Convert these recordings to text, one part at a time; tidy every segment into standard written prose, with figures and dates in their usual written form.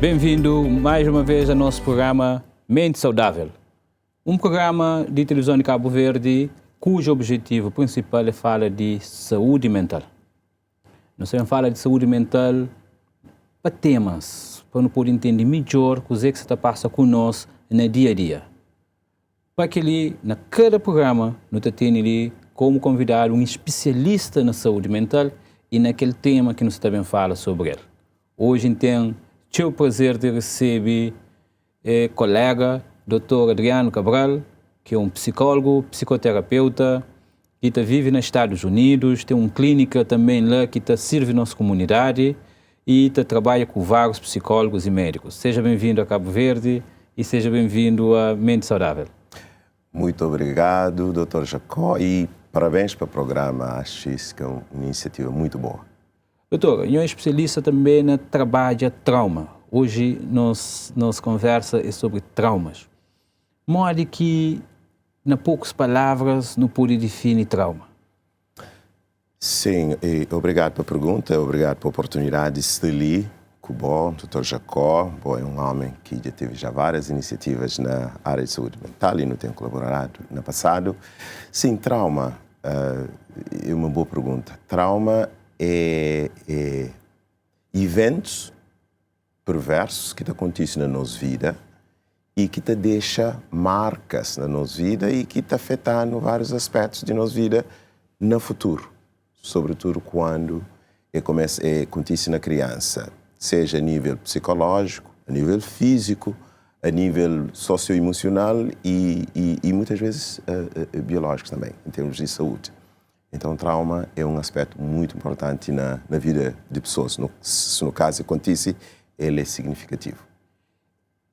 Bem-vindo mais uma vez ao nosso programa Mente Saudável, um programa de televisão de Cabo Verde cujo objetivo principal é falar de saúde mental. Nós vamos falar de saúde mental para temas, para não poder entender melhor o que se está passando conosco no dia a dia. Para que ali, na cada programa, nós temos ali como convidado um especialista na saúde mental e naquele tema que nós também fala sobre ele. Hoje, então, tive o prazer de receber colega, Dr. Adriano Cabral, que é um psicólogo, psicoterapeuta, que vive nos Estados Unidos, tem uma clínica também lá que serve nossa comunidade e trabalha com vários psicólogos e médicos. Seja bem-vindo a Cabo Verde e seja bem-vindo a Mente Saudável. Muito obrigado, Dr. Jacó, e parabéns para o programa. Acho isso que é uma iniciativa muito boa. Doutor, eu sou especialista também na trabalho de trauma. Hoje nossa conversa é sobre traumas. Modo que, em poucas palavras, não pode definir trauma. Sim, obrigado pela pergunta, obrigado pela oportunidade de estar ali com o Dr. Jacó. É um homem que já teve várias iniciativas na área de saúde mental e não tem colaborado no passado. Sim, trauma é uma boa pergunta. Trauma é eventos perversos que acontecem na nossa vida e que te deixa marcas na nossa vida e que te afetando vários aspectos de nossa vida no futuro, sobretudo quando acontece na criança, seja a nível psicológico, a nível físico, a nível socioemocional e muitas vezes biológico também, em termos de saúde. Então, o trauma é um aspecto muito importante na vida de pessoas. Se no caso acontece, ele é significativo.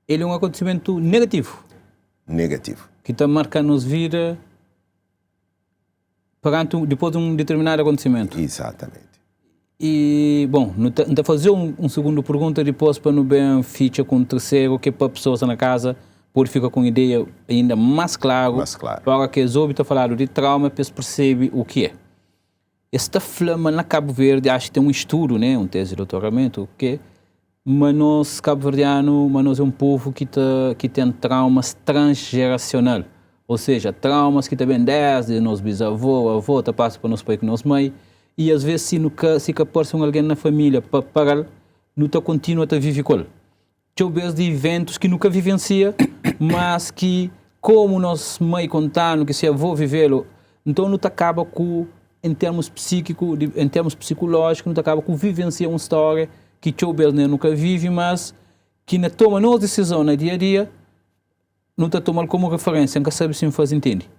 Ele é um acontecimento negativo. Negativo. Que está marcando nos vida depois de um determinado acontecimento. Exatamente. E, bom, não está fazer um segundo pergunta depois para não bem ficha com o terceiro, que para pessoas na casa pode ficar com ideia ainda mais claro. Para que os óbitos falaram de trauma, para perceber o que é. Esta flama na Cabo Verde, acho que tem um estudo, né, um tese de doutoramento, que mas nós, cabo-verdianos, nós é um povo que tem traumas transgeracional. Ou seja, traumas que também desde nosso bisavô, avô, passa para nosso pai e nossa mãe. E às vezes, se aparece alguém na família para parar, não continua a viver com ele. Tem vezes de eventos que nunca vivencia, mas que, como nossa mãe contando, que se avô vivê-lo, então não acaba com, em termos psíquicos, em termos psicológicos, não acaba com vivenciar uma história que talvez nunca vive, mas que na toma nossa decisão no dia a dia, não está tomando como referência, nunca sabe se me faz entender.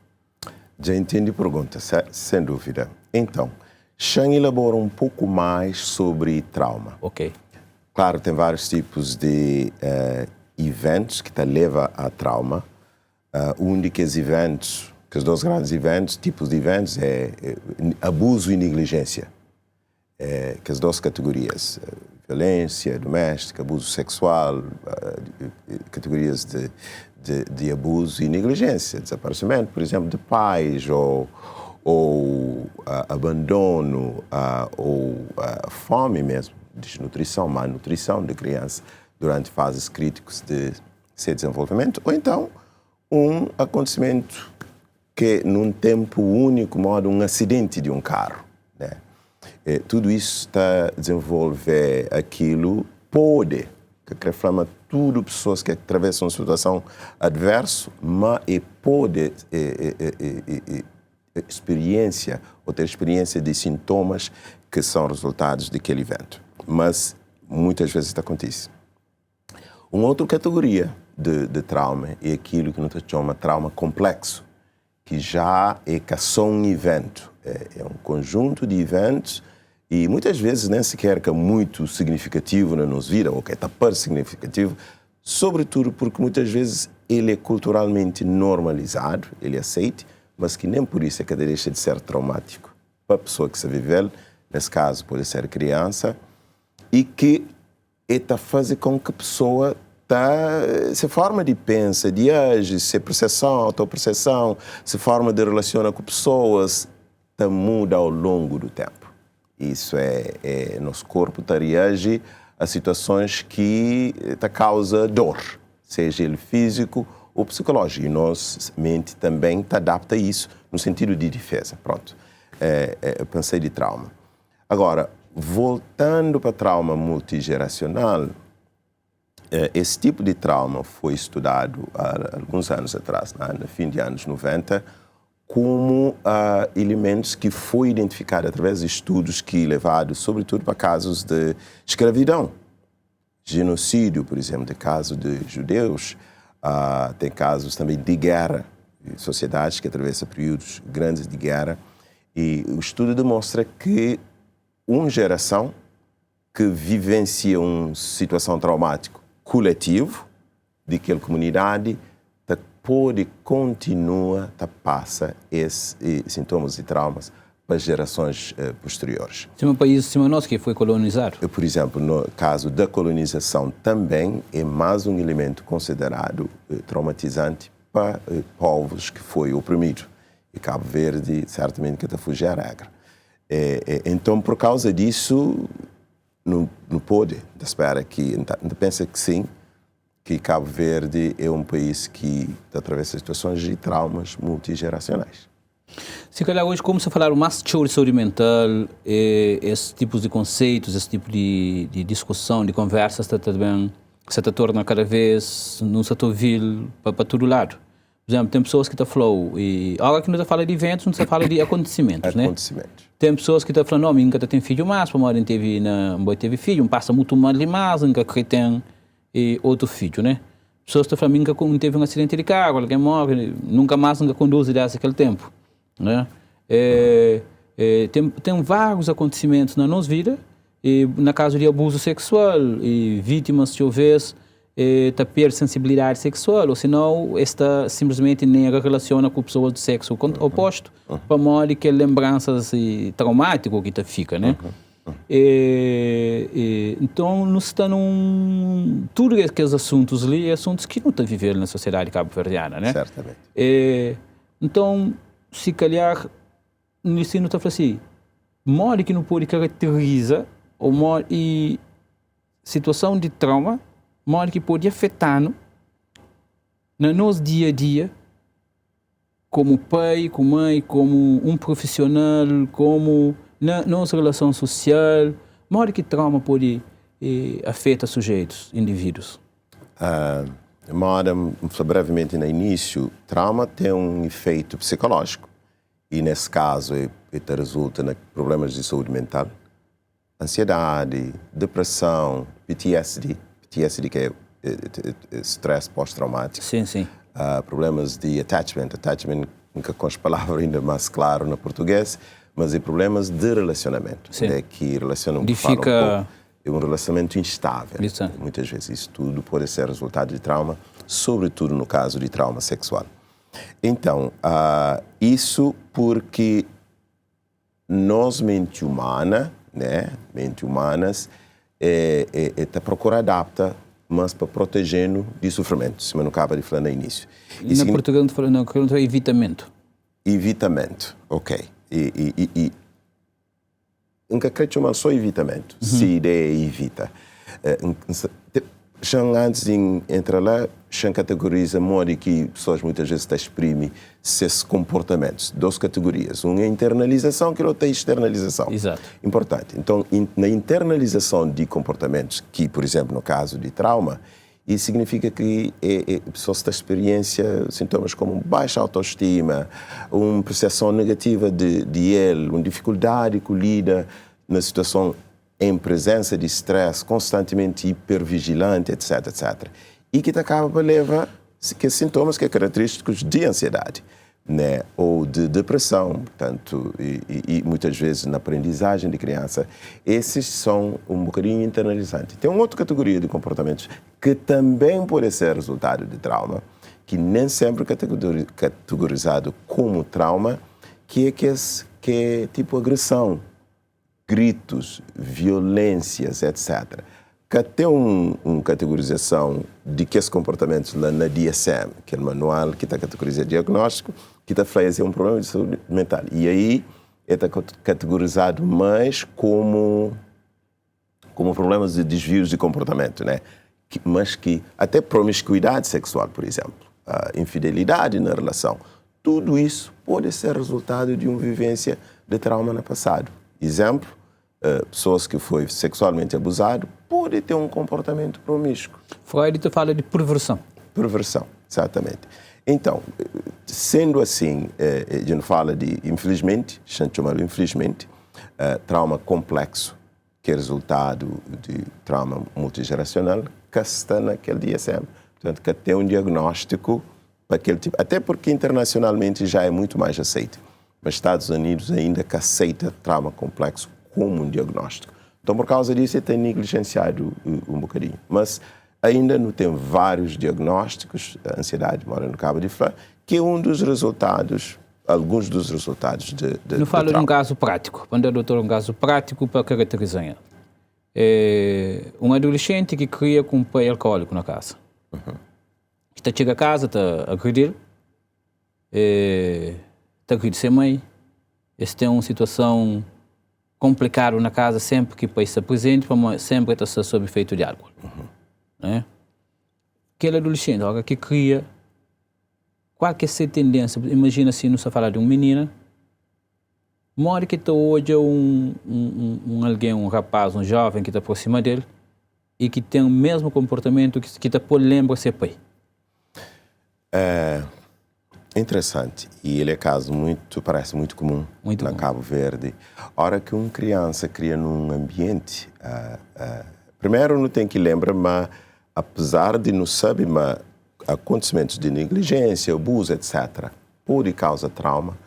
Já entendi a pergunta, sem dúvida. Então, Xan elabora um pouco mais sobre trauma. Ok. Claro, tem vários tipos de eventos que te levam a trauma. Um desses eventos, que os dois grandes eventos, tipos de eventos, é abuso e negligência. Que as duas categorias, violência doméstica, abuso sexual, categorias de abuso e negligência, desaparecimento, por exemplo, de pais, ou abandono, ou fome mesmo, desnutrição, má nutrição de criança durante fases críticas de seu desenvolvimento, ou então um acontecimento que num tempo único, modo um acidente de um carro, né? Tudo isso está a desenvolver aquilo, que reflama tudo pessoas que atravessam uma situação adversa, mas pode ter experiência de sintomas que são resultados daquele evento. Mas muitas vezes isso acontece. Uma outra categoria de trauma é aquilo que nós chamamos de trauma complexo, que já é só um evento. É um conjunto de eventos e muitas vezes nem sequer é muito significativo na nossa vida, ou que está para significativo, sobretudo porque muitas vezes ele é culturalmente normalizado, ele é aceito, mas que nem por isso é que deixa de ser traumático para a pessoa que se vive, nesse caso pode ser criança, e que está fazer com que a pessoa se forma de pensa, de age, se percepção, autopercepção, se forma de relacionar com pessoas, muda ao longo do tempo. Isso nosso corpo reage a situações que te causa dor, seja ele físico ou psicológico. E nossa mente também te adapta a isso no sentido de defesa. Pronto. Eu pensei de trauma. Agora, voltando para trauma multigeracional, esse tipo de trauma foi estudado há alguns anos atrás, no fim de anos 90, como elementos que foi identificado através de estudos que levaram, sobretudo, para casos de escravidão, genocídio, por exemplo, de casos de judeus, tem casos também de guerra, sociedades que atravessam períodos grandes de guerra, e o estudo demonstra que uma geração que vivencia uma situação traumática coletivo de aquela comunidade pode continuar a passar esses sintomas e traumas para as gerações posteriores. Tem um país nosso que foi colonizado? Por exemplo, no caso da colonização também é mais um elemento considerado traumatizante para povos que foi oprimido. E Cabo Verde certamente que está fugir à regra. Então, por causa disso, não pode esperar que, pensa que sim, que Cabo Verde é um país que atravessa situações de traumas multigeracionais. Se calhar hoje, como se falaram mais sobre saúde mental, esses tipos de conceitos, esse tipo de discussão, de conversa, se torna cada vez num setor vil para todo lado. Por exemplo, tem pessoas que estão falando, e agora que não se fala de eventos, não se fala de acontecimentos, né? Tem pessoas que estão falando, não, nunca tem filho mais, para morrer teve filho, passa muito mal demais, nunca tem outro filho, né? Pessoas que estão falando, nunca teve um acidente de carro, alguém morre, nunca mais conduz desde aquele tempo, né? Tem vários acontecimentos na nossa vida, na caso de abuso sexual, e vítimas, talvez, ter sensibilidade sexual, ou senão esta simplesmente nem relaciona com pessoas do sexo oposto, para modo que lembranças traumáticas que fica, né? Então, nós estamos tudo aqueles assuntos ali, assuntos que não estão vivendo na sociedade cabo-verdiana, né? Certamente. Então, se calhar, no ensino está falando assim, modo que não pode caracterizar ou e situação de trauma, modo que pode afetar no nosso dia a dia, como pai, como mãe, como um profissional, como na nossa relação social, modo que trauma pode afetar sujeitos, indivíduos. Brevemente no início, trauma tem um efeito psicológico e nesse caso resulta em problemas de saúde mental, ansiedade, depressão, PTSD que é stress pós-traumático. Sim. Problemas de attachment, nunca com as palavras ainda mais claro no português, mas é problemas de relacionamento, né, que relacionam é um relacionamento instável. Isso. Muitas vezes isso tudo pode ser resultado de trauma, sobretudo no caso de trauma sexual. Então, isso porque nós, mente humanas, está procurando adaptar, mas para protegendo de sofrimento, se não acaba de falar no início. E na português não é evitamento. Evitamento, ok. Nunca creio que só evitamento, se a ideia evita. Antes de entrar lá, categoriza modo que pessoas muitas vezes exprimem esses comportamentos. Duas categorias. Uma é internalização, que outra é externalização. Exato. Importante. Então, na internalização de comportamentos, que, por exemplo, no caso de trauma, isso significa que a pessoa está experiencia sintomas como baixa autoestima, uma percepção negativa de ele, uma dificuldade com lida na situação em presença de estresse, constantemente hipervigilante, etc. E que acaba por levar que sintomas que são característicos de ansiedade, né? Ou de depressão, portanto, e muitas vezes na aprendizagem de criança. Esses são um bocadinho internalizantes. Tem uma outra categoria de comportamentos que também pode ser resultado de trauma, que nem sempre é categorizado como trauma, que é tipo agressão, gritos, violências, etc. Que tem uma categorização de que esses comportamentos lá na DSM, que é o manual que está categorizado diagnóstico, que está falando um problema de saúde mental. E aí está categorizado mais como como problemas de desvios de comportamento, né? Mas que até promiscuidade sexual, por exemplo, a infidelidade na relação, tudo isso pode ser resultado de uma vivência de trauma no passado. Exemplo, pessoas que foi sexualmente abusado podem ter um comportamento promíscuo. Freud te fala de perversão. Perversão, exatamente. Então, sendo assim, a gente fala de, infelizmente, trauma complexo, que é resultado de trauma multigeracional, que está naquele DSM. Portanto, que tem um diagnóstico para aquele tipo, até porque internacionalmente já é muito mais aceito. Mas Estados Unidos ainda que aceita trauma complexo como um diagnóstico. Então, por causa disso, ele tem negligenciado um bocadinho. Mas ainda não tem vários diagnósticos, a ansiedade mora no cabo de flor, que é um dos resultados, alguns dos resultados de não falo de um caso prático. Quando é doutor, um caso prático para caracterizar. Um adolescente que cria com um pai alcoólico na casa. Está chega a casa, está a agredir, está a agredir sem mãe. Esse tem uma situação complicada na casa sempre que o pai está presente, sempre está sob efeito de álcool. Né? Aquele adolescente agora que cria qualquer tendência, imagina se não se falar de uma menina, mora que está hoje alguém, um rapaz, um jovem que está por cima dele e que tem o mesmo comportamento que está por lembra ser pai. É interessante. E ele é caso parece muito comum na Cabo Verde. A hora que uma criança cria num ambiente, primeiro não tem que lembrar, mas apesar de não saber, mas acontecimentos de negligência, abuso, etc., pode causar trauma,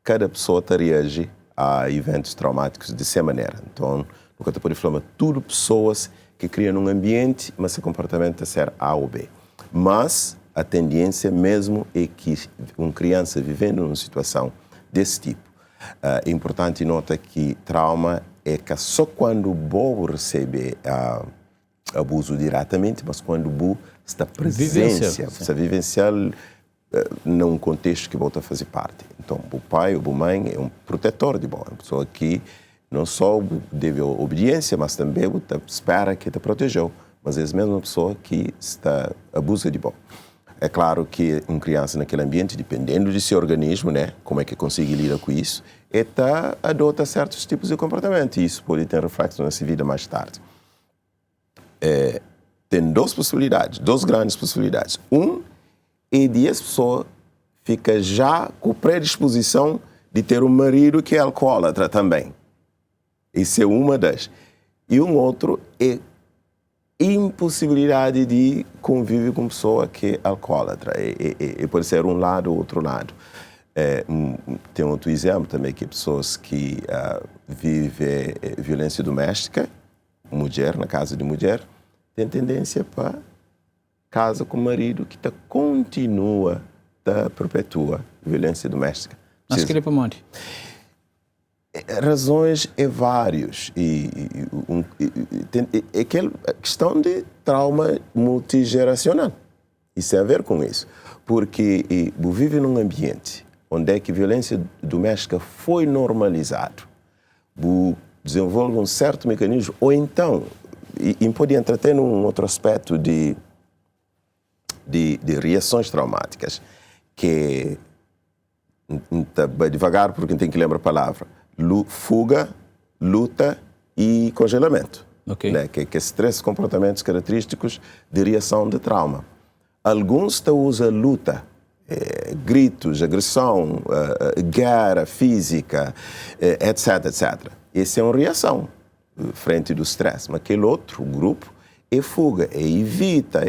cada pessoa reage a eventos traumáticos de essa maneira. Então, nunca te pode falar, tudo pessoas que criam num ambiente, mas seu comportamento é ser A ou B. Mas a tendência mesmo é que uma criança vivendo numa situação desse tipo, é importante notar que trauma é que só quando o bobo recebe abuso diretamente, mas quando o bobo está presencial, está vivencial num contexto que volta a fazer parte. Então, o pai ou a mãe é um protetor de boa, uma pessoa que não só deve obediência, mas também espera que te protegeu, mas é a mesma pessoa que está abusa de boa. É claro que uma criança naquele ambiente, dependendo de seu organismo, né, como é que consegue lidar com isso, adota certos tipos de comportamento e isso pode ter reflexo na sua vida mais tarde. Tem duas grandes possibilidades. É de essa pessoa fica já com predisposição de ter um marido que é alcoólatra também. Isso é uma das. E um outro é impossibilidade de conviver com pessoa que é alcoólatra. Pode ser um lado ou outro lado. Tem outro exemplo também, que pessoas que vivem violência doméstica, mulher, na casa de mulher, tem tendência para casa com o marido que continua, perpetua violência doméstica. Mas que ele para onde? Razões é várias. É aquela questão de trauma multigeracional. Isso tem a ver com isso. Porque vive num ambiente onde é que a violência doméstica foi normalizado. Desenvolve um certo mecanismo, ou então, e pode entrar até num outro aspecto de reações traumáticas, que devagar, porque tem que lembrar a palavra. Fuga, luta e congelamento. Okay. Né? Que esses três comportamentos característicos de reação de trauma. Alguns usam luta, gritos, agressão, guerra física, etc, etc. Essa é uma reação frente do stress. Mas aquele outro grupo é fuga, evita,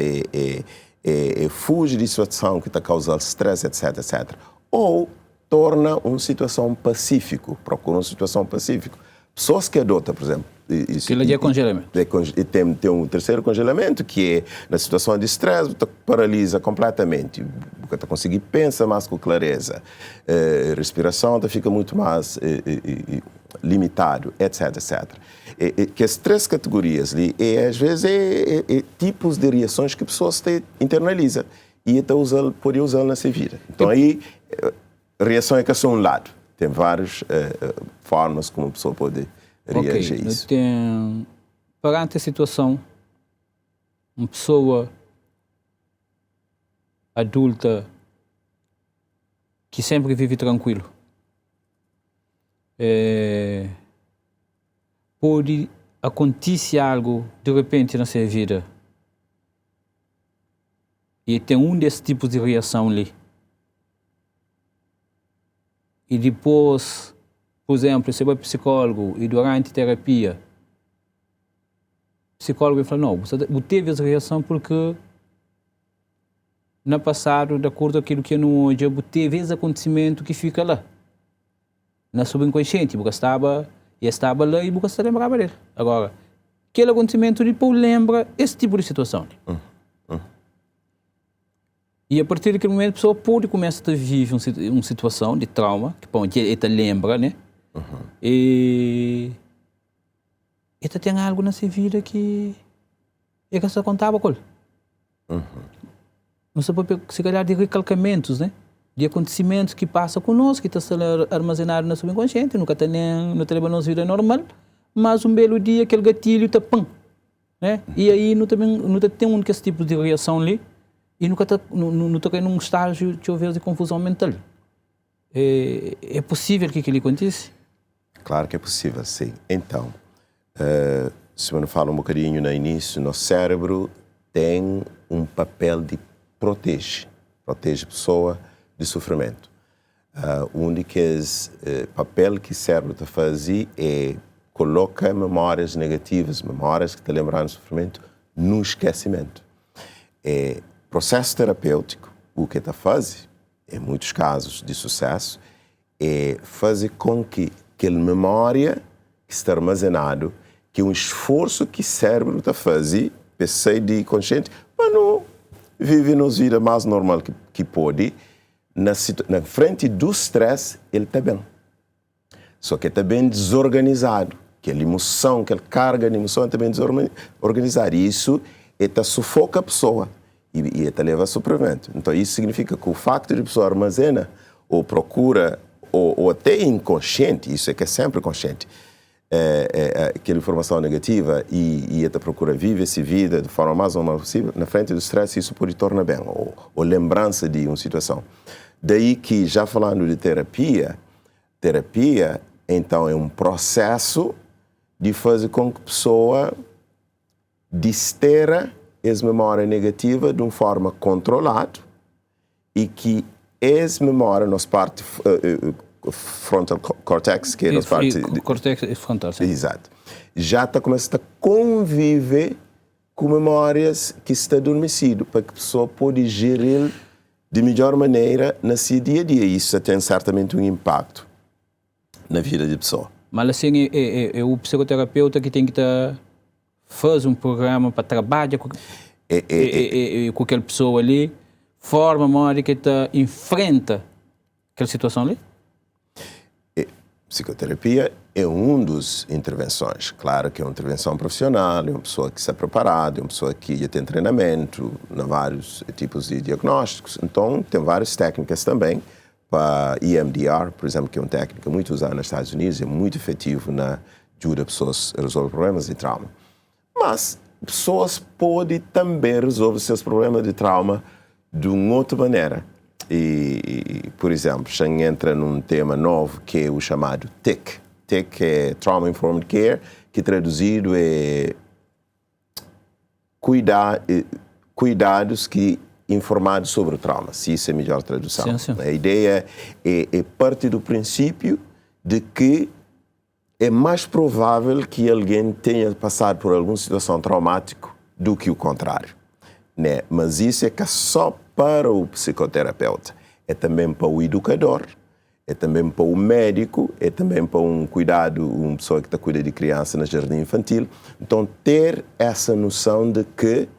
fuge de situação que está causando stress, etc, etc. Ou torna uma situação pacífica, procura uma situação pacífica. Pessoas que adotam, por exemplo... Aquilo é congelamento. Tem um terceiro congelamento, que é, na situação de estresse, paralisa completamente. Você consegue pensar mais com clareza. A respiração fica muito mais limitado, etc, etc. Que as três categorias, às vezes, tipos de reações que pessoas internalizam e podem usar na sua vida. Então, aí... reação é que é só um lado. Tem várias formas como a pessoa pode reagir a isso. perante a situação, uma pessoa adulta que sempre vive tranquilo, pode acontecer algo de repente na sua vida e tem um desses tipos de reação ali. E depois, por exemplo, você vai para o psicólogo e durante a terapia, o psicólogo fala, não, você teve essa reação porque no passado, de acordo com aquilo que eu não hoje, teve esse acontecimento que fica lá. Na subconsciente, porque estava lá e você lembrava dele. Agora, aquele acontecimento depois lembra esse tipo de situação. E a partir daquele momento a pessoa pode começar a viver uma situação de trauma, que ele lembra, né? E ele tem algo na sua vida que ele só contava com ele. Não se pode, se calhar, de recalcamentos, né? De acontecimentos que passam conosco, que está armazenado no subconsciente, nunca está nem no telefone nossa vida normal, mas um belo dia aquele gatilho está pum, né? E aí não tem um esse tipo de reação ali e nunca está num estágio de haver de confusão mental. É possível que aquilo aconteça? Claro que é possível, sim. Então, se eu falo um bocadinho no início, nosso cérebro tem um papel de protege a pessoa de sofrimento. O único papel que o cérebro está a fazer é colocar memórias negativas, memórias que te lembraram do sofrimento, no esquecimento. Processo terapêutico, o que está a fazer, em muitos casos de sucesso, é fazer com que aquela memória que está armazenado, que é um esforço que o cérebro está a fazer, pensei de consciente, mas não vive nos vida mais normal que pode, na frente do stress, ele está bem. Só que está bem desorganizado. Aquela emoção, aquela carga de emoção está bem desorganizada. E isso sufoca a pessoa e leva a sofrimento. Então, isso significa que o facto de a pessoa armazena ou procura, ou até inconsciente, isso é que é sempre consciente, aquela informação negativa e ela procura viver essa vida de forma mais normal possível, na frente do stress, isso pode tornar bem, ou lembrança de uma situação. Daí que, já falando de terapia, então, é um processo de fazer com que a pessoa desterra essa memória negativa de uma forma controlada e que essa memória, nossa parte frontal cortex, que é a parte... Cortex frontal, sim. Exato. Já está começando a conviver com memórias que estão adormecidas, para que a pessoa pode gerir de melhor maneira no seu dia a dia. Isso tem certamente um impacto na vida da pessoa. Mas assim, é o psicoterapeuta que tem que fazer um programa para trabalhar com aquela pessoa ali, forma a memória que enfrenta aquela situação ali? Psicoterapia é uma das intervenções. Claro que é uma intervenção profissional, é uma pessoa que está preparada, é uma pessoa que já tem treinamento, em vários tipos de diagnósticos. Então, tem várias técnicas também. Para EMDR, por exemplo, que é uma técnica muito usada nos Estados Unidos, é muito efetivo na ajuda pessoas a resolver problemas de trauma. Mas pessoas podem também resolver seus problemas de trauma de uma outra maneira. E por exemplo, já entra num tema novo que é o chamado TIC. TIC é Trauma Informed Care, que traduzido é cuidados que informados sobre o trauma, se isso é a melhor tradução. Sim, sim. A ideia é parte do princípio de que é mais provável que alguém tenha passado por alguma situação traumática do que o contrário, né? Mas isso é que é só para o psicoterapeuta. É também para o educador, é também para o médico, é também para uma pessoa que está cuidando de criança no jardim infantil. Então, ter essa noção de que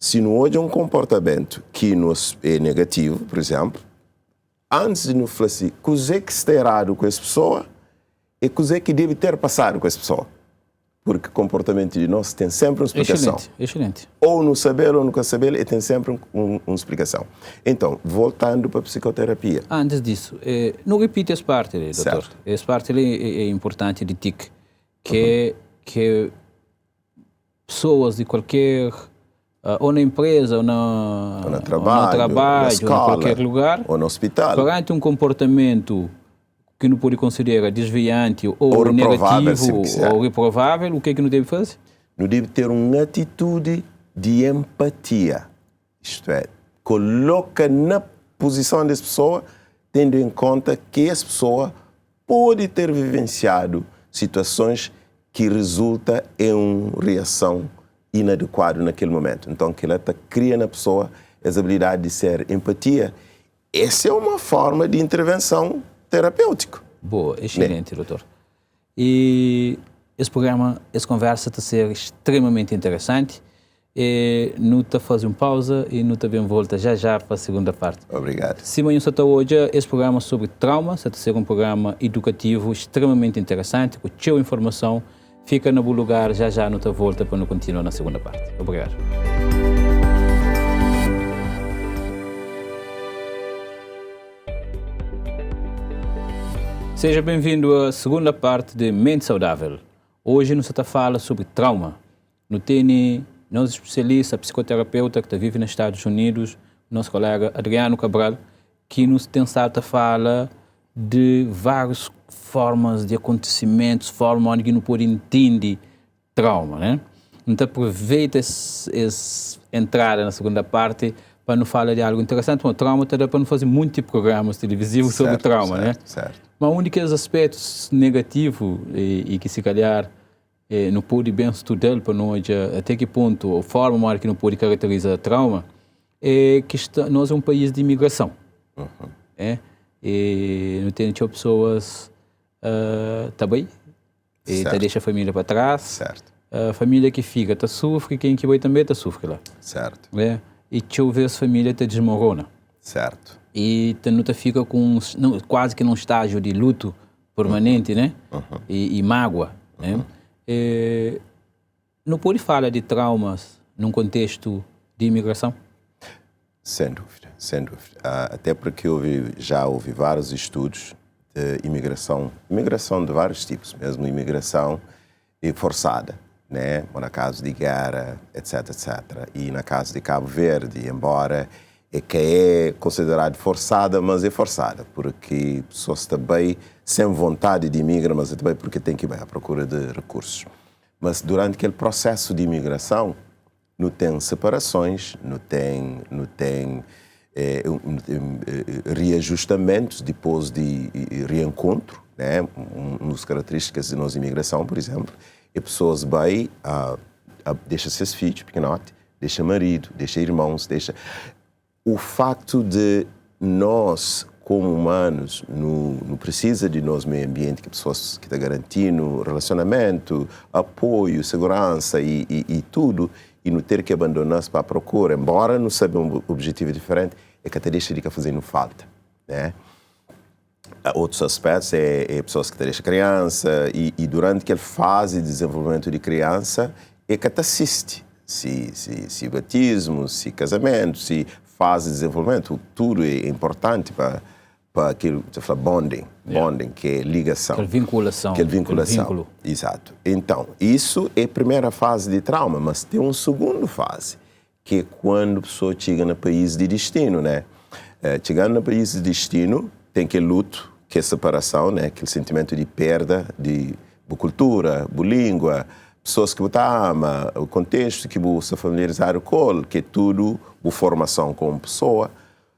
se não hoje um comportamento que nos é negativo, por exemplo, antes de nos falar assim, o que está errado com essa pessoa é o que deve ter passado com essa pessoa. Porque o comportamento de nós tem sempre uma explicação. Excelente. Ou no saber ou no saber, ele tem sempre uma explicação. Então, voltando para a psicoterapia. Antes disso, não repita essa parte, doutor. Certo. Essa parte é importante de TIC, que pessoas de qualquer, ou na empresa, ou no trabalho, na escola, ou em qualquer lugar, ou no hospital, perante um comportamento que não pode considerar desviante ou negativo ou reprovável, o que é que não deve fazer? Não deve ter uma atitude de empatia. Isto é, coloca na posição dessa pessoa, tendo em conta que essa pessoa pode ter vivenciado situações que resultam em uma reação inadequada naquele momento. Então, que ela cria na pessoa essa habilidade de ser empatia. Essa é uma forma de intervenção terapêutica. Boa, excelente, doutor. E esse programa, essa conversa está a ser extremamente interessante. Não está a fazer uma pausa e não está bem volta já para a segunda parte. Obrigado. Simão está hoje, esse programa sobre trauma, está a ser um programa educativo extremamente interessante, com cheia informação. Fica no bom lugar, já não está volta para não continuar na segunda parte. Obrigado. Seja bem-vindo à segunda parte de Mente Saudável. Hoje nos está a falar sobre trauma. No tem nosso especialista, psicoterapeuta que vive nos Estados Unidos, nosso colega Adriano Cabral, que nos tem estado a falar de várias formas de acontecimentos, formas onde não pode entender trauma, né? Então aproveita essa entrada na segunda parte para nos falar de algo interessante. O trauma está para não fazer muitos programas televisivos sobre trauma, né? Certo. Mas um dos aspectos negativos e que se calhar não pode bem estudar para nós até que ponto, a forma que não pode caracterizar trauma, é que nós é um país de imigração. E não tem pessoas também, e deixa a família para trás. Certo. A família que fica está sofre, quem que vai também está sofre lá. Certo. E deixa eu ver as famílias te desmorona. Certo. E tu fica com quase que num estágio de luto permanente, né? E mágoa, né? Não pode falar de traumas num contexto de imigração? Sem dúvida, sem dúvida. Até porque já houve vários estudos de imigração de vários tipos, mesmo imigração forçada, né? Na caso de guerra, etc, etc. E na caso de Cabo Verde, embora que é considerado forçada, mas é forçada, porque pessoas também sem vontade de imigrar, mas também porque tem que ir à procura de recursos. Mas durante aquele processo de imigração, não tem separações, não tem reajustamentos depois de reencontro, né? Uma das características de nossa imigração, por exemplo, é pessoas bem, deixa seus filhos pequenotes, deixa marido, deixa irmãos, deixa... O facto de nós, como humanos, não precisa de nós meio ambiente, que pessoas que estão garantindo relacionamento, apoio, segurança e tudo, e não ter que abandonar-se para a procura, embora não seja um objetivo diferente, é que até deixa de fazendo falta, né? Outros aspectos é pessoas que deixam criança e durante aquela fase de desenvolvimento de criança é que até assiste se batismo, se casamento, se fase de desenvolvimento, tudo é importante para aquilo que você fala bonding, que é ligação. Aquela vinculação. Aquele vínculo. Exato. Então, isso é a primeira fase de trauma, mas tem uma segunda fase, que é quando a pessoa chega no país de destino, né? Chegando no país de destino, tem aquele luto, que é a separação, né? Aquele sentimento de perda de cultura, língua, pessoas que você ama, o contexto que você familiarizar com, que é tudo a formação como pessoa.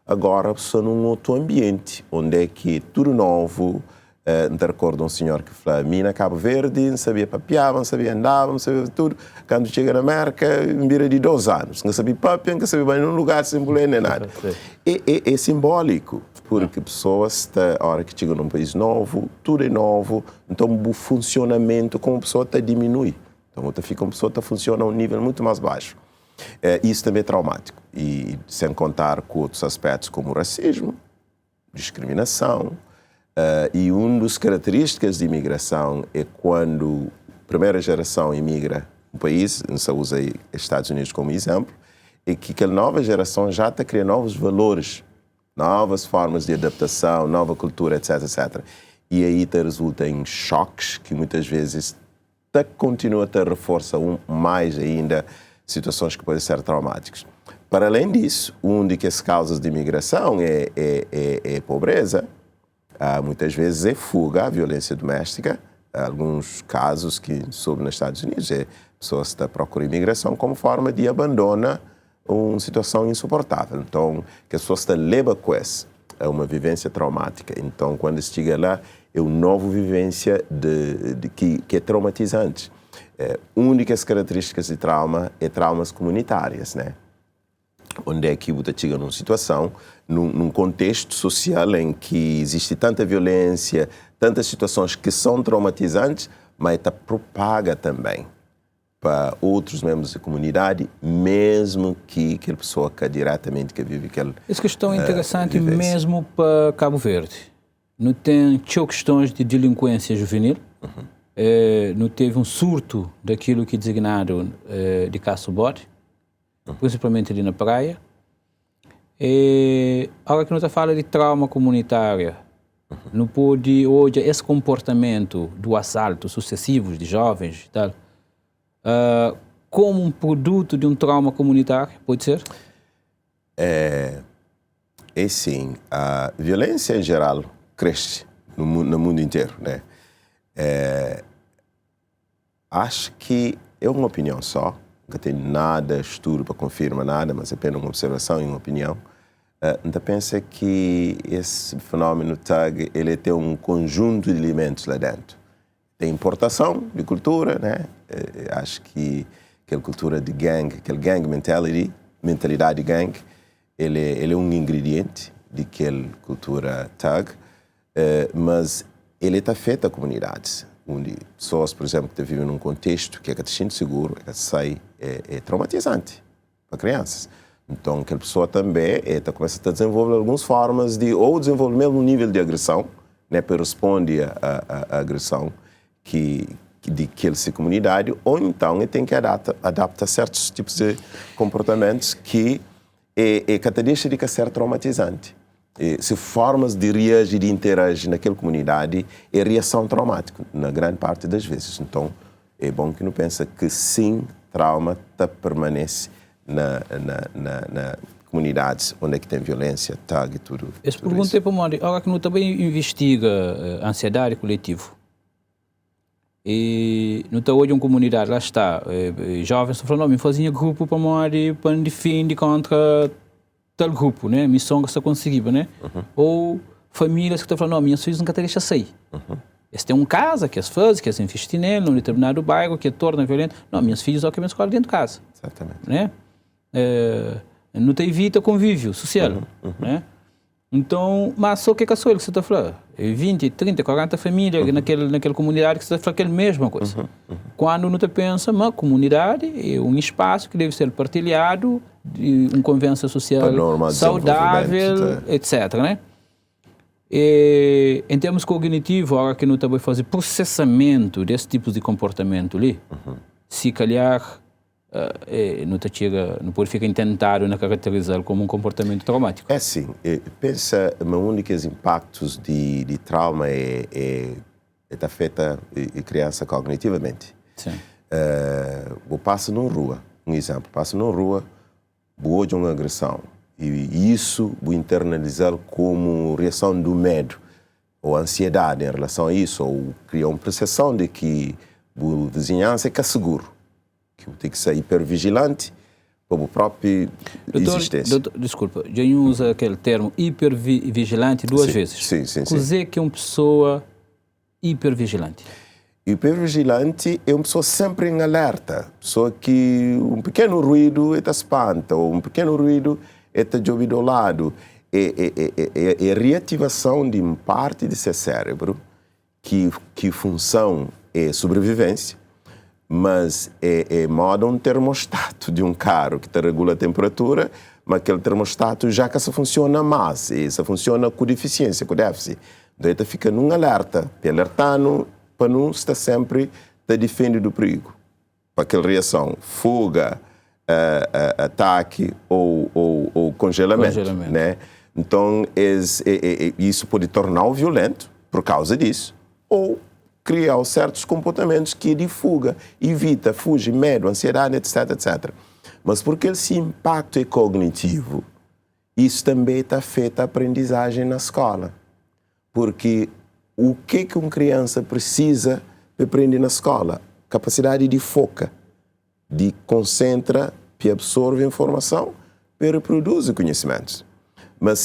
Agora, a pessoa num outro ambiente, onde é que tudo novo. Não recordo um senhor que falou, a mim na Cabo Verde, não sabia papiar, não sabia andar, não sabia tudo. Quando chega na América, em vira de 2 anos, não sabia papiar, não sabia num lugar sem boleia nem nada. É simbólico, porque pessoas, a hora que chegam num país novo, tudo é novo, então o funcionamento como a pessoa diminui. Então, a pessoa funciona a um nível muito mais baixo. Isso também é traumático. E sem contar com outros aspectos como o racismo, discriminação. E uma das características de imigração é quando a primeira geração imigra um país, se usa aí Estados Unidos como exemplo, é que aquela nova geração já está criando novos valores, novas formas de adaptação, nova cultura, etc, etc. E aí resulta em choques que muitas vezes continua a reforçar mais ainda situações que podem ser traumáticas. Para além disso, uma das causas de imigração é pobreza, muitas vezes é fuga, a violência doméstica. Alguns casos que soube nos Estados Unidos pessoas estão procurando imigração como forma de abandonar uma situação insuportável. Então, que as pessoas estão levando com essa é uma vivência traumática. Então, quando chega lá, é uma nova vivência que é traumatizante. Uma das características de trauma é traumas comunitárias, né? Onde é que você chega numa situação, num contexto social em que existe tanta violência, tantas situações que são traumatizantes, mas está propaga também para outros membros da comunidade, mesmo que aquela pessoa que diretamente que vive aquela essa questão é interessante mesmo para Cabo Verde. Não tem questões de delinquência juvenil, não teve um surto daquilo que é designado de caça-bote, principalmente ali na praia. Agora que nós falamos de trauma comunitária, não pode hoje esse comportamento do assalto sucessivos de jovens e tal, como um produto de um trauma comunitário, pode ser? Sim, a violência em geral cresce no mundo inteiro, né? Acho que é uma opinião só, não tem nada, estudo para confirmar nada, mas é apenas uma observação e uma opinião. Então pensa que esse fenômeno TAG, ele tem um conjunto de elementos lá dentro. Tem importação de cultura, né? Acho que aquela cultura de gang, aquela gang mentalidade de gang, ele é um ingrediente daquela cultura TAG, mas ele está feito a comunidades, onde pessoas, por exemplo, que vivem num contexto que é sente seguro, sai, é traumatizante para crianças. Então, aquela pessoa também começa a desenvolver algumas formas de, ou desenvolver mesmo um nível de agressão, né, para responder à agressão de aquela comunidade, ou então ele tem que adaptar certos tipos de comportamentos que deixa de ser traumatizante. Se formas de reagir, de interagir naquela comunidade é reação traumática, na grande parte das vezes. Então, é bom que não pense que sim, trauma permanece na comunidades onde é que tem violência, TAG e tudo. Essa pergunta é para o Mori. Agora que não também investiga ansiedade coletiva. E não está hoje uma comunidade, lá está, jovens estão falando, não, me fazia grupo para Mori, para defender contra tal grupo, né? Missão que está conseguindo, né? Ou famílias que estão falando, não, minhas filhas nunca deixam sair. Esse tem um casa que as fazem, que as investem nele, num determinado bairro, que torna violento. Não, minhas filhas só querem escola dentro de casa. Exatamente. Né? Não tem evita convívio social, né? Então, mas só que é só ele que você está falando? 20, 30, 40 famílias naquela comunidade que você está falando aquela mesma coisa. Quando não te pensa, uma comunidade é um espaço que deve ser partilhado, de uma convivência social saudável, etc. Né? E, em termos cognitivos, agora que não está a fazer processamento desse tipo de comportamento ali, se calhar não pode ficar intentado na caracterizar como um comportamento traumático. É sim. Pensa, um dos impactos de trauma está feita a criança cognitivamente. Sim. Eu passo numa rua, um exemplo, passo numa rua, vou de uma agressão, e isso vou internalizar como reação do medo ou ansiedade em relação a isso, ou criar uma percepção de que a vizinhança é seguro, que tem que ser hipervigilante para a própria existência. Doutor, desculpa, já usa aquele termo hipervigilante duas vezes. Sim. Dizer que é uma pessoa hipervigilante. Hipervigilante é uma pessoa sempre em alerta, pessoa que um pequeno ruído te espanta, ou um pequeno ruído te ouvido ao lado. É a reativação de uma parte de seu cérebro que função é sobrevivência, mas é modo um termostato de um carro que te regula a temperatura, mas aquele termostato já que funciona mais, isso funciona com deficiência, com déficit. Então ele fica num alerta, alertando para não estar sempre te defende do perigo. Para aquela reação, fuga, ataque ou congelamento. Né? Então isso pode tornar-o violento por causa disso, ou criar certos comportamentos que é de fuga, evita, fuge, medo, ansiedade, etc, etc. Mas porque esse impacto é cognitivo, isso também está feito a aprendizagem na escola. Porque o que uma criança precisa para aprender na escola? Capacidade de foca, de concentra, de absorve informação, para reproduzir conhecimentos. Mas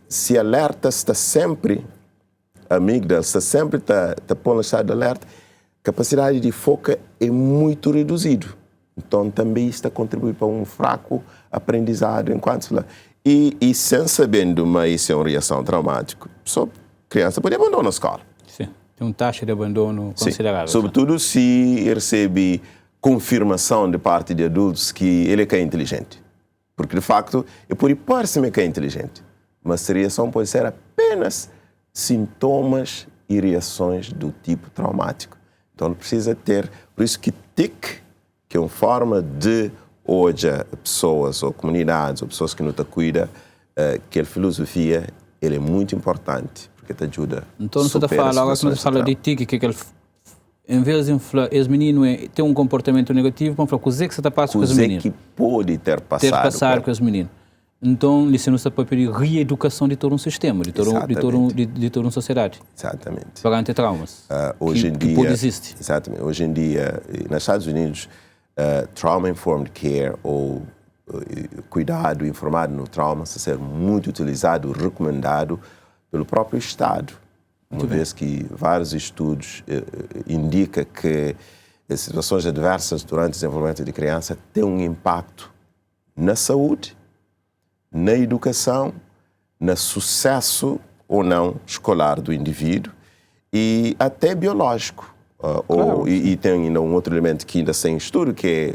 se alerta está sempre, a amígdala está sempre pondo no estado de alerta, a capacidade de foca é muito reduzido. Então também isto contribui para um fraco aprendizado enquanto se e sem sabendo, mas isso é uma reação traumática, só criança pode abandonar a escola. Sim, tem uma taxa de abandono considerável. Sobretudo se recebe confirmação de parte de adultos que ele é inteligente. Porque, de facto, pode parecer que é inteligente, mas a reação pode ser apenas sintomas e reações do tipo traumático. Então, ele precisa ter... Por isso que TIC, que é uma forma de hoje pessoas ou comunidades ou pessoas que não te cuidam, que a filosofia ele é muito importante, porque te ajuda. Então, você está falando, agora que você fala de TIC, que ele... Em vez de falar, esse menino tem um comportamento negativo, vamos falar, o que você está passando com esse menino? Que pode ter passado com esse menino. Então, isso não está para pedir reeducação de todo um sistema, de toda uma sociedade. Exatamente. Perante traumas, hoje em dia, que pode existir. Exatamente. Hoje em dia, nos Estados Unidos, trauma-informed care, ou cuidado informado no trauma, está sendo muito utilizado, recomendado pelo próprio Estado. Uma vez que vários estudos indicam que as situações adversas durante o desenvolvimento de criança têm um impacto na saúde, na educação, no sucesso ou não escolar do indivíduo e até biológico. E tem ainda um outro elemento que ainda sem estudo, que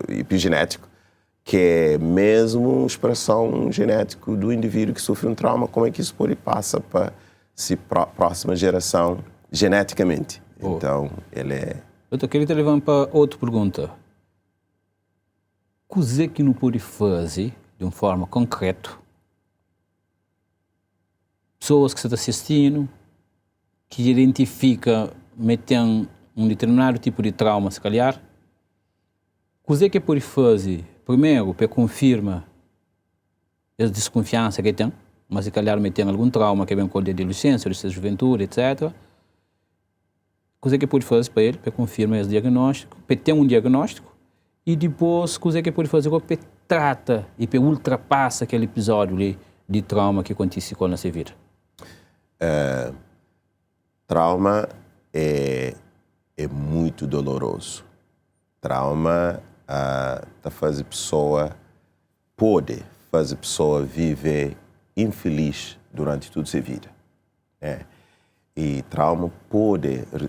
é epigenético, que é mesmo expressão genética do indivíduo que sofre um trauma, como é que isso pode passar para a próxima geração geneticamente. Então, ele é... Eu queria te levar para outra pergunta. O que é que não pode fazer de uma forma concreta? Pessoas que estão assistindo, que identificam, metem um determinado tipo de trauma, se calhar. O que é que pode fazer, primeiro, para confirmar a desconfiança que tem, mas se calhar tem algum trauma que vem com a adolescência, a juventude, etc. O que pode fazer para ele, para confirmar esse diagnóstico, para ter um diagnóstico, e depois o que pode fazer para trata e para ultrapassa aquele episódio ali de trauma que acontece com a nossa vida? Trauma é muito doloroso. Trauma faz a pessoa, pode fazer a pessoa viver infeliz durante toda a sua vida. E trauma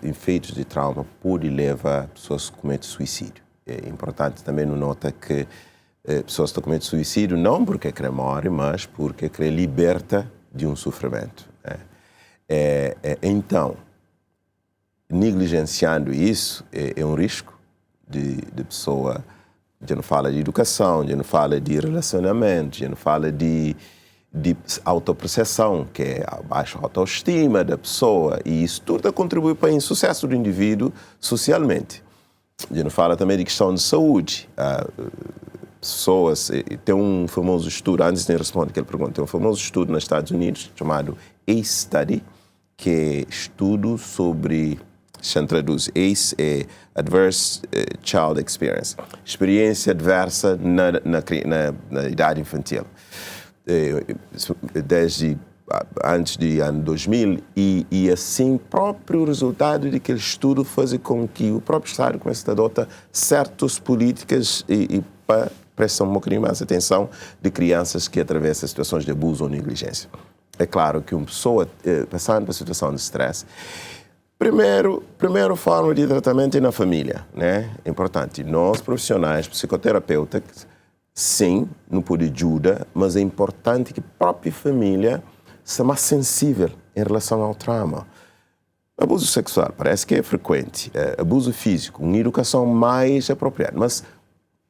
efeitos de trauma pode levar pessoas a cometer suicídio. É importante também notar que pessoas que cometem suicídio não porque querem morrer, mas porque querem liberta de um sofrimento. Então, negligenciando isso é um risco de pessoa. Já não fala de educação, já não fala de relacionamento, já não fala de autoperceção, que é a baixa autoestima da pessoa, e isso tudo contribui para o insucesso do indivíduo socialmente. Já não fala também de questão de saúde. Pessoas, tem um famoso estudo, antes de responder aquela pergunta, tem um famoso estudo nos Estados Unidos chamado ACE Study, que é estudo sobre, se traduz, ACE é Adverse Child Experience, experiência adversa na idade infantil. Desde antes do ano 2000 e assim próprio resultado daquele estudo faz com que o próprio Estado comece a adotar certas políticas e para prestar um pouquinho mais atenção de crianças que atravessam situações de abuso ou negligência. É claro que uma pessoa passando por situação de estresse, primeira forma de tratamento é na família, né? É importante. Nós, profissionais, psicoterapeutas, sim, não pode ajuda, mas é importante que a própria família seja mais sensível em relação ao trauma. Abuso sexual parece que é frequente, abuso físico, uma educação mais apropriada, mas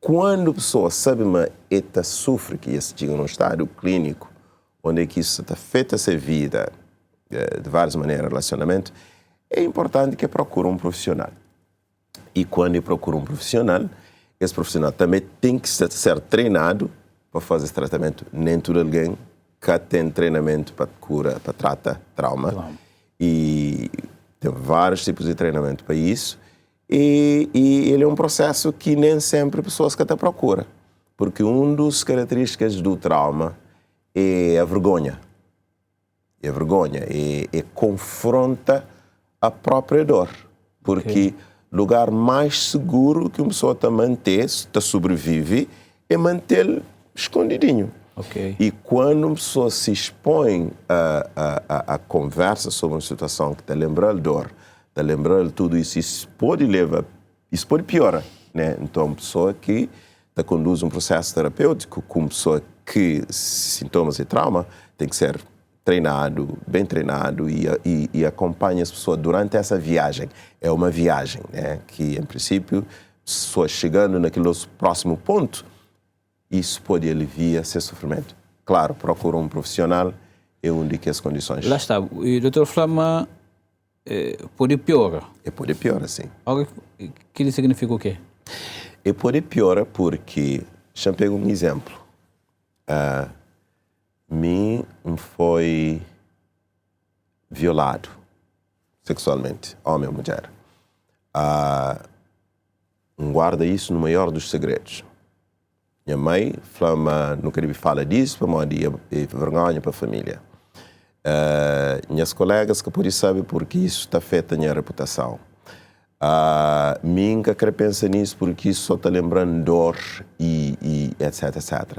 quando a pessoa sabe que sofre, que chega num estado clínico, onde é que isso afeta a sua vida de várias maneiras, relacionamento, é importante que procure um profissional. E quando ele procura um profissional, esse profissional também tem que ser treinado para fazer esse tratamento. Nem todo alguém que tem treinamento para cura, para tratar trauma. E tem vários tipos de treinamento para isso. E ele é um processo que nem sempre pessoas que até procuram. Porque uma das características do trauma é a vergonha. É vergonha. E confronta a própria dor. Porque o lugar mais seguro que uma pessoa está manter, está sobrevive, é mantê-lo escondidinho. E quando uma pessoa se expõe a conversa sobre uma situação que está lembrando dor, está lembrando tudo isso, isso pode piorar, né? Então, uma pessoa que conduz um processo terapêutico, com uma pessoa que sintomas de trauma, tem que ser treinado, bem treinado e acompanha as pessoas durante essa viagem. É uma viagem, né? Que, em princípio, pessoas chegando naquele próximo ponto, isso pode aliviar seu sofrimento. Claro, procura um profissional e indica as condições. Lá está. E o doutor Flama pode piorar. Pode piorar, sim. O que significa o quê? Pode piorar porque, deixa eu pegar um exemplo. Mim foi violado sexualmente, homem ou mulher. Guarda isso no maior dos segredos. Minha mãe não queria falar disso, para mim é vergonha para a família. Minhas colegas que podem saber porque isso está afeta a minha reputação. Mim que quero pensar nisso porque isso só está lembrando dor e etc, etc.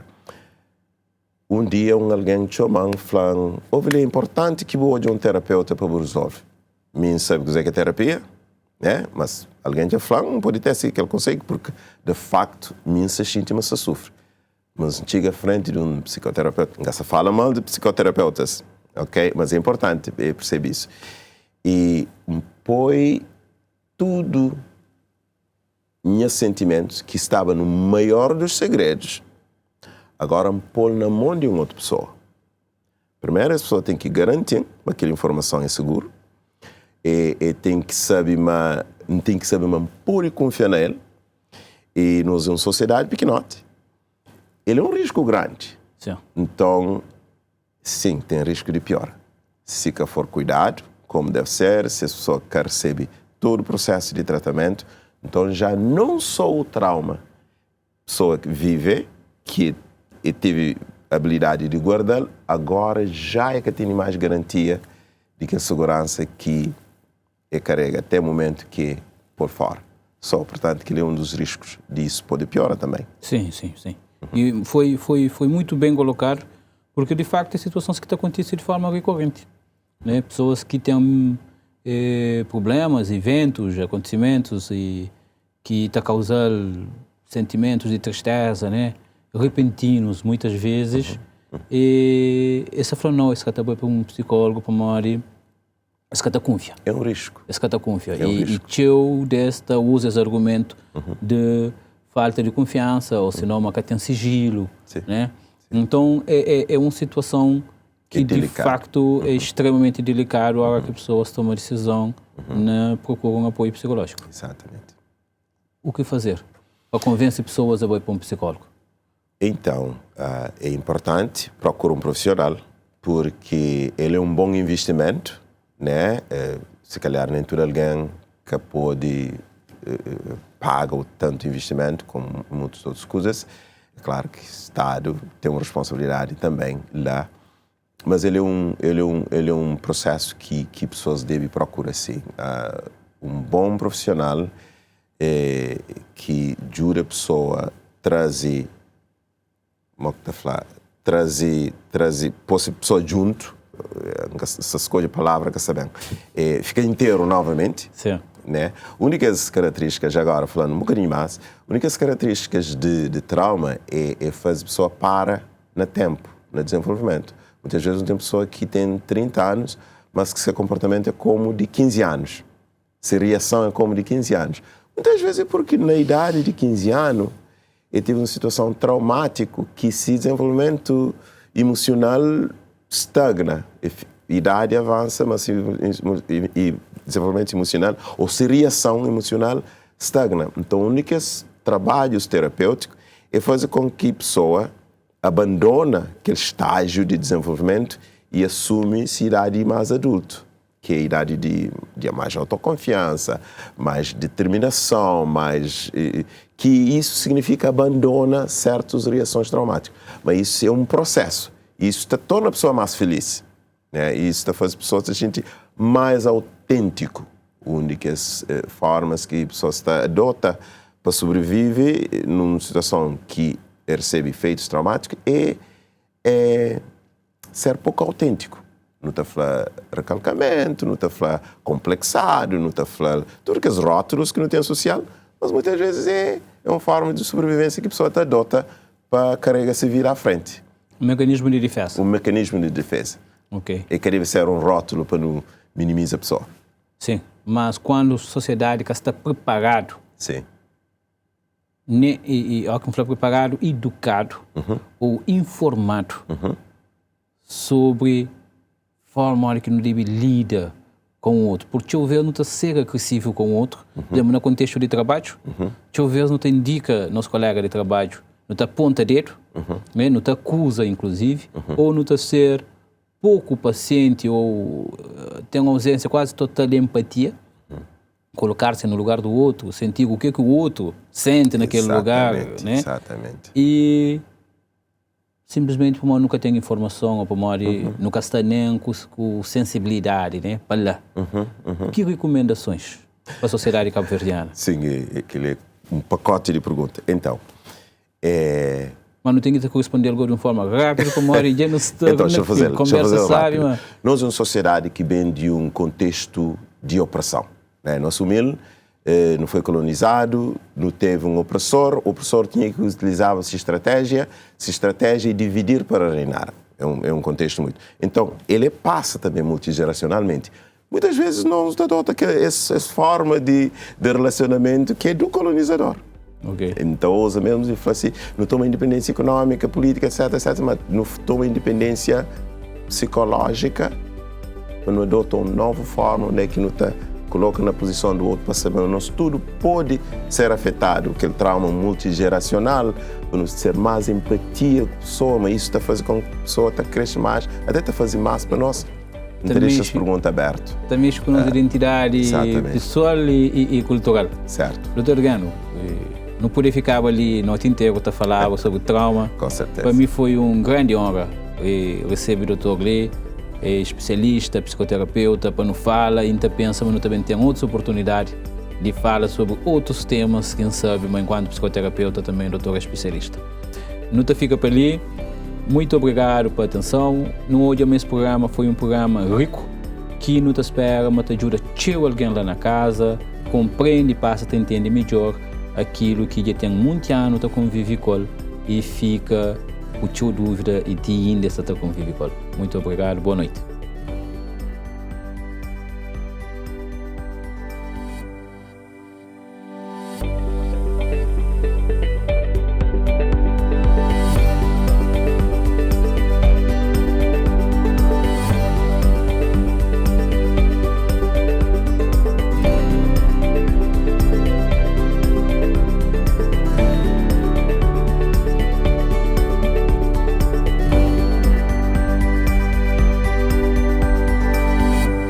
Um dia alguém te chamou falando, é importante que vou de um terapeuta para resolver. Mim sabe o que é terapia, né? Mas alguém já falou, não pode ter sido que ele consegue, porque de facto, mim se sente, mas se sofre. Mas chega à frente de um psicoterapeuta, não se fala mal de psicoterapeutas, ok? Mas é importante perceber isso. E põe tudo, meus sentimentos, que estava no maior dos segredos, agora pôr na mão de uma outra pessoa. Primeiro, a pessoa tem que garantir que aquela informação é segura. E tem que saber, mas pôr e confiar nele. E nós somos uma sociedade pequenote. Ele é um risco grande. Sim. Então, sim, tem risco de pior. Se for cuidado, como deve ser, se a pessoa quer receber todo o processo de tratamento, então já não só o trauma, a pessoa que vive, que teve a habilidade de guardar, agora já é que tem mais garantia de que a segurança que carrega até o momento que por fora. Só, portanto, que ele é um dos riscos disso pode piorar também. Sim. E foi muito bem colocado, porque de facto é situações que estão acontecendo de forma recorrente. Né? Pessoas que têm problemas, eventos, acontecimentos e que estão causando sentimentos de tristeza, né? Repentinos, muitas vezes. E essa falou, não, esse cara está para um psicólogo, para uma área. Esse cara confia. É um risco. Esse cara confia. É um risco. E eu desta usa esse argumento de falta de confiança, ou senão uma que tem sigilo. Sim. Né? Sim. Então, é uma situação que de facto é extremamente delicada a hora que pessoas tomam a decisão procuram um apoio psicológico. Exatamente. O que fazer para convencer pessoas a ir para um psicólogo? Então, é importante procurar um profissional, porque ele é um bom investimento, né? Se calhar nem todo alguém que pode pagar o tanto investimento como muitas outras coisas. É claro que o Estado tem uma responsabilidade também lá, mas ele é um processo que pessoas devem procurar, sim. Um bom profissional que ajuda a pessoa a trazer pôr a pessoa junto, essa escolha a palavra que sabem, fica inteiro novamente. Sim. Né? Únicas características, agora falando um bocadinho mais, únicas características de trauma é fazer a pessoa para no tempo, no desenvolvimento. Muitas vezes tem pessoa que tem 30 anos, mas que seu comportamento é como de 15 anos. Se a reação é como de 15 anos. Muitas vezes é porque na idade de 15 anos eu tive uma situação traumática que esse desenvolvimento emocional estagna. A idade avança, mas desenvolvimento emocional ou se reação emocional estagna. Então, o único trabalho terapêutico é fazer com que a pessoa abandone aquele estágio de desenvolvimento e assume-se a idade mais adulto, que é a idade de mais autoconfiança, mais determinação, que isso significa abandona certas reações traumáticas. Mas isso é um processo. Isso torna a pessoa mais feliz. Né? Isso faz a pessoa se sentir mais autêntico. Únicas formas que a pessoa adota para sobreviver numa situação que recebe efeitos traumáticos é ser pouco autêntico. Não está a falar recalcamento, não está a falar complexado, não está a falar todos aqueles rótulos que não tem social, mas muitas vezes é uma forma de sobrevivência que a pessoa adota para carregar se vir à frente. Um mecanismo de defesa. Um mecanismo de defesa. Ok. E que deve ser um rótulo para não minimizar a pessoa. Sim, mas quando a sociedade está preparado, sim, ao que falar preparado, educado ou informado sobre a forma que não deve lidar com o outro. Porque o não está ser agressivo com o outro, no contexto de trabalho, o não te indica nosso colega de trabalho, não está aponta dedo, não está acusa, inclusive, ou não está ser pouco paciente ou tem uma ausência quase total de empatia, colocar-se no lugar do outro, sentir o que o outro sente naquele lugar, né? Exatamente. E simplesmente o nunca tem informação ou nunca está nem com sensibilidade, né? Para lá. Que recomendações para a sociedade cabo-verdiana? Sim, aquele é um pacote de perguntas. Então, mas não tem que responder algo de uma forma rápida, como a já não está então, deixa eu fazer rápido. Nós somos uma sociedade que vem de um contexto de opressão. Né? Nosso humilde não foi colonizado, não teve um opressor, o opressor tinha que utilizar essa estratégia e dividir para reinar. É um contexto muito... Então, ele passa também multigeracionalmente. Muitas vezes não nos adota essa forma de relacionamento que é do colonizador. Okay. Então, usa mesmo e fala assim, não toma independência econômica, política, etc, mas não toma independência psicológica, não adota uma nova forma, onde é que não está coloca na posição do outro para saber, nosso tudo pode ser afetado, aquele trauma multigeracional, para nos ter mais empatia com a pessoa, mas isso está fazendo com que a pessoa cresça mais, até está fazendo mais para nós. Não deixa essa pergunta aberta. Também com a nossa identidade pessoal e cultural. Certo. Doutor Gano, não pude ficar ali no inteiro a falar sobre trauma. Com certeza. Para mim foi uma grande honra receber o Dr. Gley, especialista, psicoterapeuta, para não falar, e pensa, mas também tem outras oportunidades de falar sobre outros temas, quem sabe, mas enquanto psicoterapeuta também doutor especialista. Não te fica por ali. Muito obrigado pela atenção. No hoje esse programa foi um programa rico, que não te espera, mas te ajuda a tirar alguém lá na casa, compreende e passa a entender melhor aquilo que já tem muito ano a conviver com e fica com a dúvida e ainda está a conviver com. Muito obrigado, boa noite.